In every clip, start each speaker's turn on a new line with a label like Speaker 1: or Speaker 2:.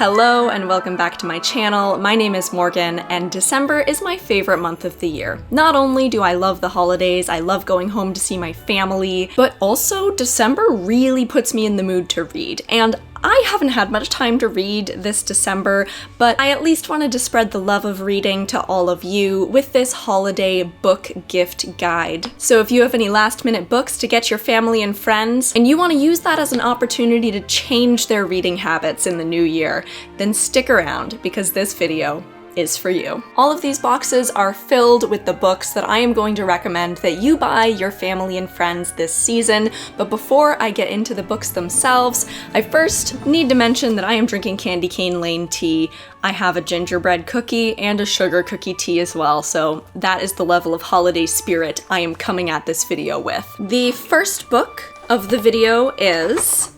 Speaker 1: Hello and welcome back to my channel. My name is Morgan and December is my favorite month of the year. Not only do I love the holidays, I love going home to see my family, but also December really puts me in the mood to read. And I haven't had much time to read this December, but I at least wanted to spread the love of reading to all of you with this holiday book gift guide. So if you have any last-minute books to get your family and friends, and you want to use that as an opportunity to change their reading habits in the new year, then stick around because this video is for you. All of these boxes are filled with the books that I am going to recommend that you buy your family and friends this season. But before I get into the books themselves, I first need to mention that I am drinking Candy Cane Lane tea. I have a gingerbread cookie and a sugar cookie tea as well, so that is the level of holiday spirit I am coming at this video with. The first book of the video is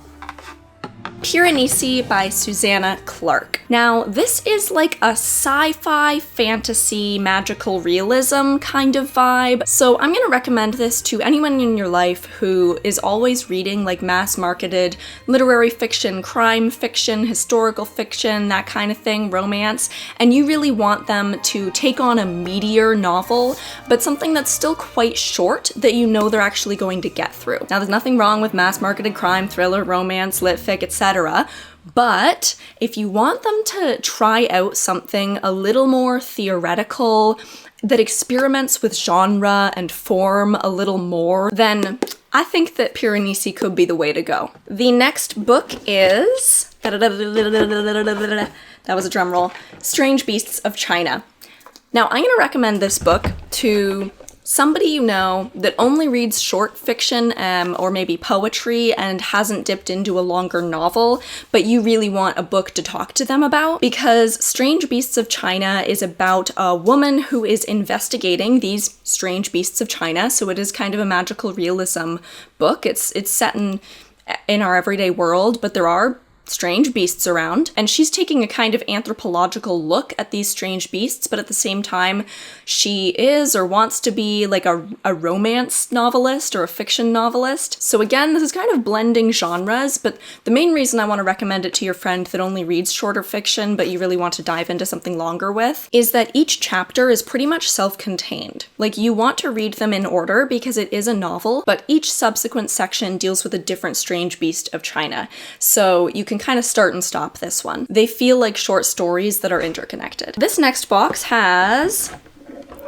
Speaker 1: Piranesi by Susanna Clarke. Now, this is like a sci-fi, fantasy, magical realism kind of vibe, so I'm gonna recommend this to anyone in your life who is always reading like mass-marketed literary fiction, crime fiction, historical fiction, that kind of thing, romance, and you really want them to take on a meatier novel, but something that's still quite short that you know they're actually going to get through. Now, there's nothing wrong with mass-marketed crime, thriller, romance, lit fic, etc. But if you want them to try out something a little more theoretical, that experiments with genre and form a little more, then I think that Piranesi could be the way to go. The next book is, that was a drum roll, Strange Beasts of China. Now, I'm gonna recommend this book to somebody you know that only reads short fiction or maybe poetry and hasn't dipped into a longer novel, but you really want a book to talk to them about, because Strange Beasts of China is about a woman who is investigating these strange beasts of China, so it is kind of a magical realism book. It's set in our everyday world, but there are strange beasts around, and she's taking a kind of anthropological look at these strange beasts, but at the same time, she is or wants to be like a romance novelist or a fiction novelist. So again, this is kind of blending genres, but the main reason I want to recommend it to your friend that only reads shorter fiction, but you really want to dive into something longer with, is that each chapter is pretty much self-contained. Like, you want to read them in order because it is a novel, but each subsequent section deals with a different strange beast of China. So you can kind of start and stop this one. They feel like short stories that are interconnected. This next box has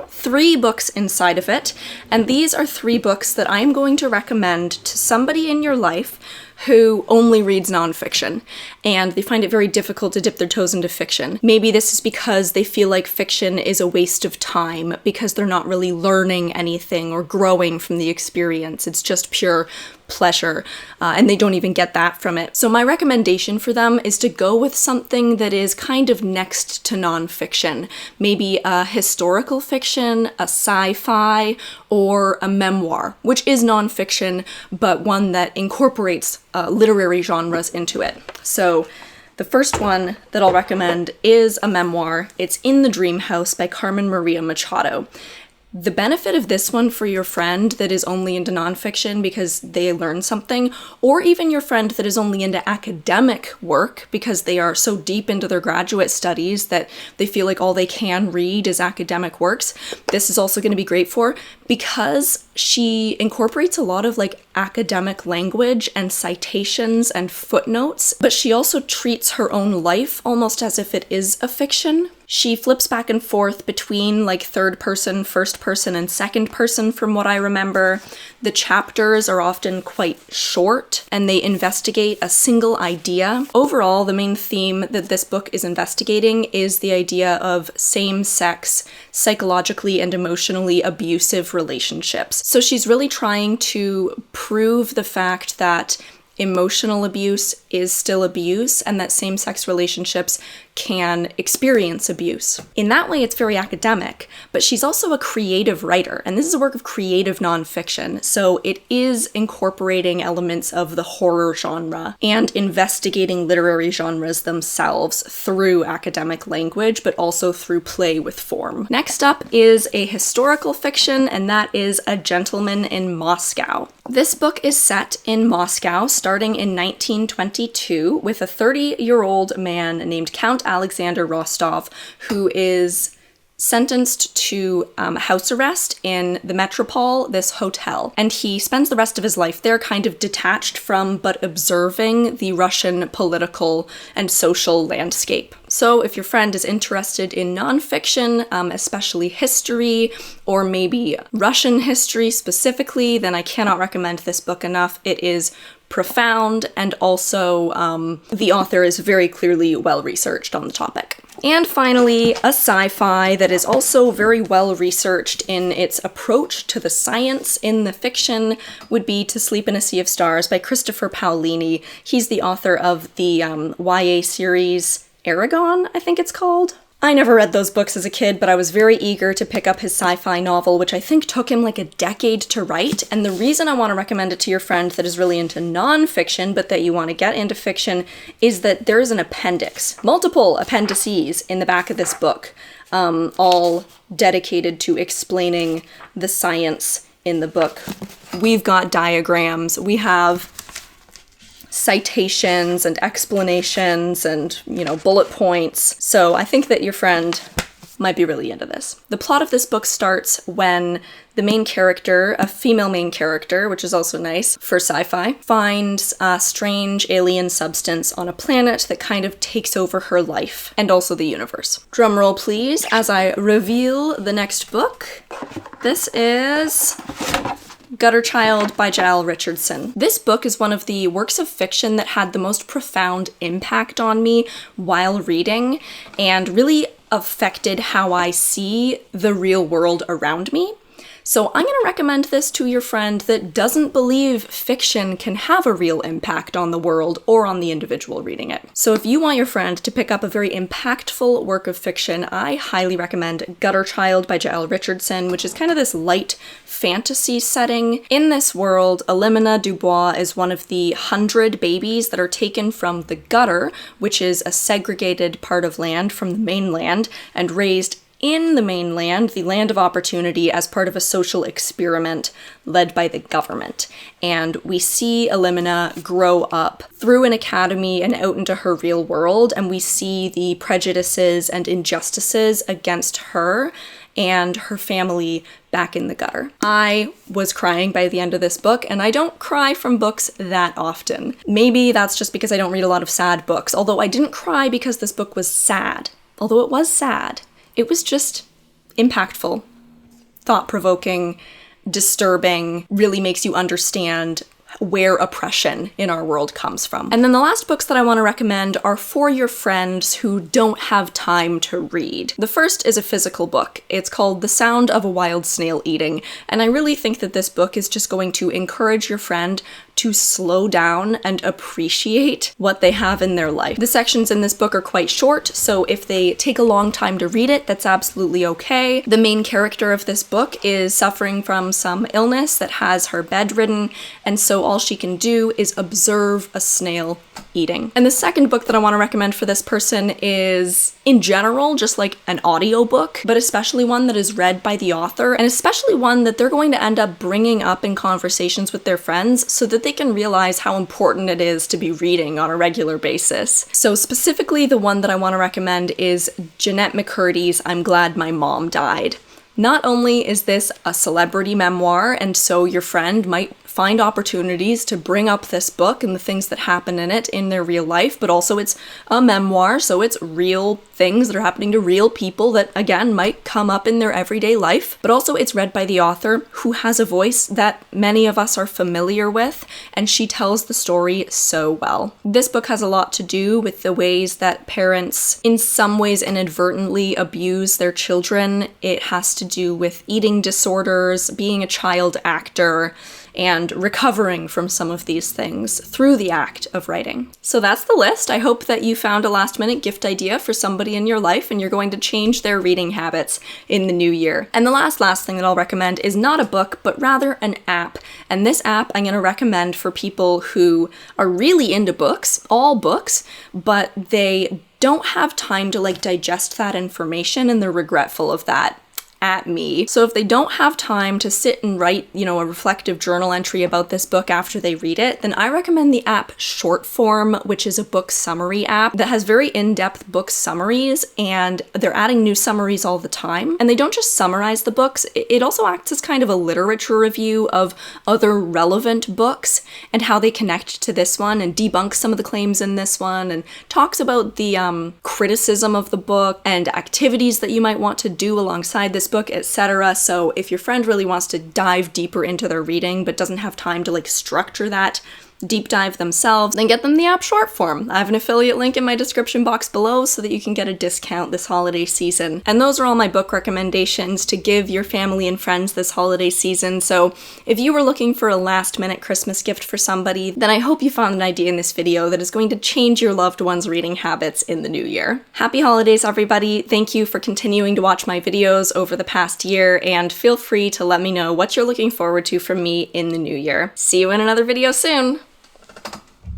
Speaker 1: 3 books inside of it, and these are 3 books that I'm going to recommend to somebody in your life who only reads nonfiction, and they find it very difficult to dip their toes into fiction. Maybe this is because they feel like fiction is a waste of time, because they're not really learning anything or growing from the experience. It's just pure pleasure, and they don't even get that from it. So my recommendation for them is to go with something that is kind of next to nonfiction. Maybe a historical fiction, a sci-fi, or a memoir, which is nonfiction, but one that incorporates literary genres into it. So the first one that I'll recommend is a memoir. It's In the Dream House by Carmen Maria Machado. The benefit of this one for your friend that is only into nonfiction because they learn something, or even your friend that is only into academic work because they are so deep into their graduate studies that they feel like all they can read is academic works, this is also going to be great for, because she incorporates a lot of like academic language and citations and footnotes, but she also treats her own life almost as if it is a fiction. She flips back and forth between like third person, first person, and second person from what I remember. The chapters are often quite short and they investigate a single idea. Overall, the main theme that this book is investigating is the idea of same-sex, psychologically and emotionally abusive relationships. So she's really trying to prove the fact that emotional abuse is still abuse and that same-sex relationships can experience abuse. In that way, it's very academic, but she's also a creative writer, and this is a work of creative nonfiction, so it is incorporating elements of the horror genre and investigating literary genres themselves through academic language, but also through play with form. Next up is a historical fiction, and that is A Gentleman in Moscow. This book is set in Moscow starting in 1922 with a 30-year-old man named Count Alexander Rostov, who is sentenced to house arrest in the Metropole, this hotel. And he spends the rest of his life there kind of detached from but observing the Russian political and social landscape. So if your friend is interested in nonfiction, especially history, or maybe Russian history specifically, then I cannot recommend this book enough. It is profound, and also the author is very clearly well-researched on the topic. And finally, a sci-fi that is also very well-researched in its approach to the science in the fiction would be To Sleep in a Sea of Stars by Christopher Paolini. He's the author of the YA series Aragon, I think it's called. I never read those books as a kid, but I was very eager to pick up his sci-fi novel, which I think took him like a decade to write. And the reason I want to recommend it to your friend that is really into nonfiction, but that you want to get into fiction, is that there is an appendix, multiple appendices in the back of this book, all dedicated to explaining the science in the book. We've got diagrams, we have citations and explanations and, bullet points. So I think that your friend might be really into this. The plot of this book starts when the main character, a female main character, which is also nice for sci-fi, finds a strange alien substance on a planet that kind of takes over her life and also the universe. Drumroll please as I reveal the next book. This is Gutter Child by Jael Richardson. This book is one of the works of fiction that had the most profound impact on me while reading and really affected how I see the real world around me. So I'm going to recommend this to your friend that doesn't believe fiction can have a real impact on the world or on the individual reading it. So if you want your friend to pick up a very impactful work of fiction, I highly recommend Gutter Child by Jael Richardson, which is kind of this light fantasy setting. In this world, Elimina Dubois is one of the 100 babies that are taken from the gutter, which is a segregated part of land from the mainland, and raised in the mainland, the land of opportunity, as part of a social experiment led by the government. And we see Elimina grow up through an academy and out into her real world, and we see the prejudices and injustices against her and her family back in the gutter. I was crying by the end of this book, and I don't cry from books that often. Maybe that's just because I don't read a lot of sad books, although I didn't cry because this book was sad. Although it was sad. It was just impactful, thought-provoking, disturbing, really makes you understand where oppression in our world comes from. And then the last books that I want to recommend are for your friends who don't have time to read. The first is a physical book. It's called The Sound of a Wild Snail Eating, and I really think that this book is just going to encourage your friend to slow down and appreciate what they have in their life. The sections in this book are quite short, so if they take a long time to read it, that's absolutely okay. The main character of this book is suffering from some illness that has her bedridden, and so all she can do is observe a snail eating. And the second book that I want to recommend for this person is, in general, just like an audiobook, but especially one that is read by the author, and especially one that they're going to end up bringing up in conversations with their friends so that they can realize how important it is to be reading on a regular basis. So specifically, the one that I want to recommend is Jennette McCurdy's I'm Glad My Mom Died. Not only is this a celebrity memoir, and so your friend might find opportunities to bring up this book and the things that happen in it in their real life, but also it's a memoir, so it's real things that are happening to real people that, again, might come up in their everyday life, but also it's read by the author, who has a voice that many of us are familiar with, and she tells the story so well. This book has a lot to do with the ways that parents, in some ways inadvertently, abuse their children. It has to do with eating disorders, being a child actor, and recovering from some of these things through the act of writing. So that's the list. I hope that you found a last-minute gift idea for somebody in your life and you're going to change their reading habits in the new year. And the last thing that I'll recommend is not a book, but rather an app. And this app I'm going to recommend for people who are really into books, all books, but they don't have time to digest that information and they're regretful of that at me. So if they don't have time to sit and write, you know, a reflective journal entry about this book after they read it, then I recommend the app Shortform, which is a book summary app that has very in-depth book summaries, and they're adding new summaries all the time. And they don't just summarize the books, it also acts as kind of a literature review of other relevant books and how they connect to this one, and debunks some of the claims in this one, and talks about the criticism of the book and activities that you might want to do alongside this book, etc. So if your friend really wants to dive deeper into their reading but doesn't have time to like structure that deep dive themselves, then get them the app Shortform. I have an affiliate link in my description box below so that you can get a discount this holiday season. And those are all my book recommendations to give your family and friends this holiday season. So if you were looking for a last-minute Christmas gift for somebody, then I hope you found an idea in this video that is going to change your loved one's reading habits in the new year. Happy holidays, everybody. Thank you for continuing to watch my videos over the past year, and feel free to let me know what you're looking forward to from me in the new year. See you in another video soon!